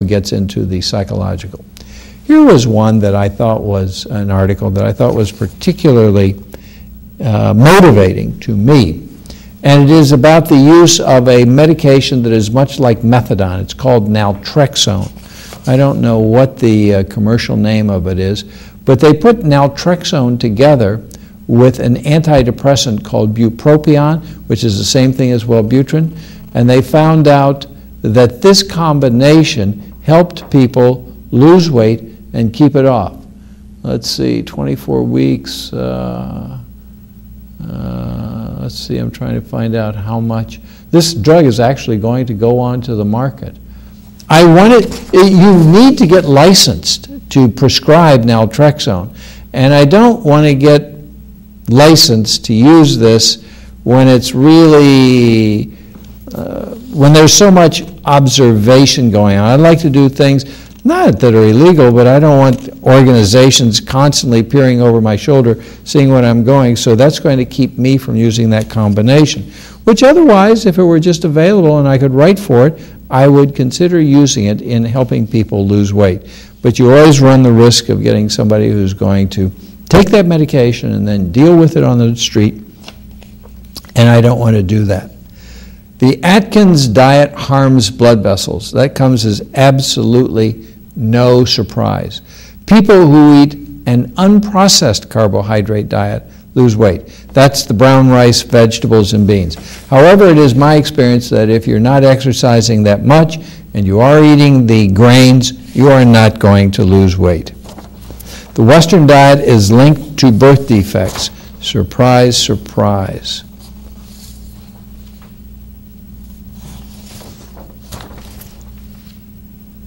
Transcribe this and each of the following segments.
gets into the psychological. Here was one that I thought was an article that I thought was particularly motivating to me. And it is about the use of a medication that is much like methadone. It's called naltrexone. I don't know what the commercial name of it is, but they put naltrexone together with an antidepressant called bupropion, which is the same thing as Wellbutrin, and they found out that this combination helped people lose weight and keep it off. Let's see, 24 weeks. Let's see, I'm trying to find out how much. This drug is actually going to go onto the market. You need to get licensed to prescribe naltrexone, and I don't want to get licensed to use this when it's really, when there's so much observation going on. I'd like to do things, not that are illegal, but I don't want organizations constantly peering over my shoulder, seeing what I'm going, so that's going to keep me from using that combination, which otherwise, if it were just available and I could write for it, I would consider using it in helping people lose weight. But you always run the risk of getting somebody who's going to take that medication and then deal with it on the street, and I don't want to do that. The Atkins diet harms blood vessels. That comes as absolutely no surprise. People who eat an unprocessed carbohydrate diet lose weight. That's the brown rice, vegetables, and beans. However, it is my experience that if you're not exercising that much and you are eating the grains, you are not going to lose weight. The Western diet is linked to birth defects. Surprise, surprise.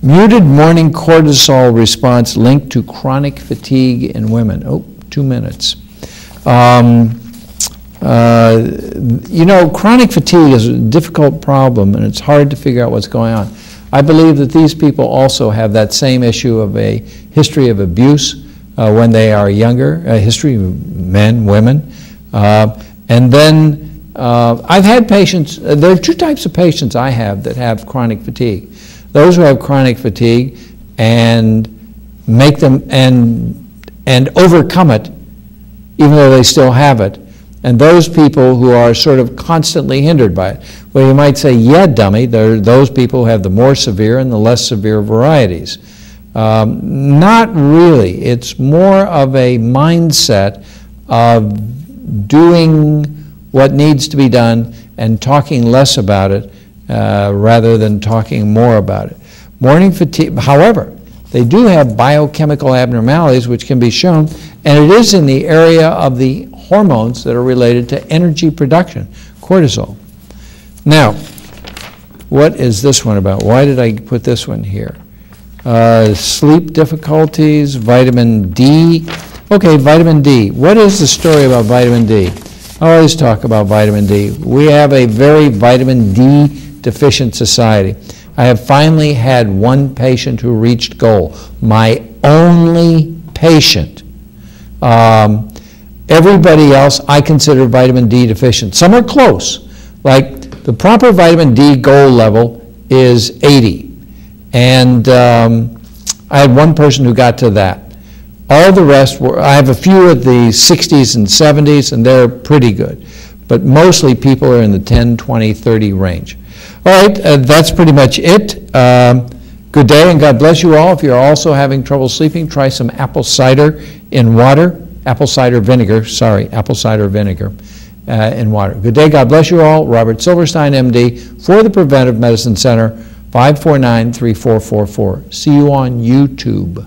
Muted morning cortisol response linked to chronic fatigue in women. Oh, 2 minutes. You know, chronic fatigue is a difficult problem, and it's hard to figure out what's going on. I believe that these people also have that same issue of a history of abuse when they are younger, a history of men, women. And then I've had patients, there are two types of patients I have that have chronic fatigue. Those who have chronic fatigue and make them and overcome it even though they still have it, and those people who are sort of constantly hindered by it. Well, you might say, yeah, dummy, there are those people who have the more severe and the less severe varieties. Not really. It's more of a mindset of doing what needs to be done and talking less about it rather than talking more about it. Morning fatigue, however, they do have biochemical abnormalities which can be shown, and it is in the area of the hormones that are related to energy production, cortisol. Now, what is this one about? Why did I put this one here? Sleep difficulties, vitamin D. Okay, vitamin D. What is the story about vitamin D? I always talk about vitamin D. We have a very vitamin D deficient society. I have finally had one patient who reached goal. My only patient. Everybody else I consider vitamin D deficient. Some are close. Like the proper vitamin D goal level is 80. And I had one person who got to that. All the rest were, I have a few at the 60s and 70s, and they're pretty good. But mostly people are in the 10, 20, 30 range. All right, that's pretty much it. Good day and God bless you all. If you're also having trouble sleeping, try some apple cider in water. Apple cider vinegar in water. Good day, God bless you all. Robert Silverstein, MD, for the Preventive Medicine Center, 549-3444. See you on YouTube.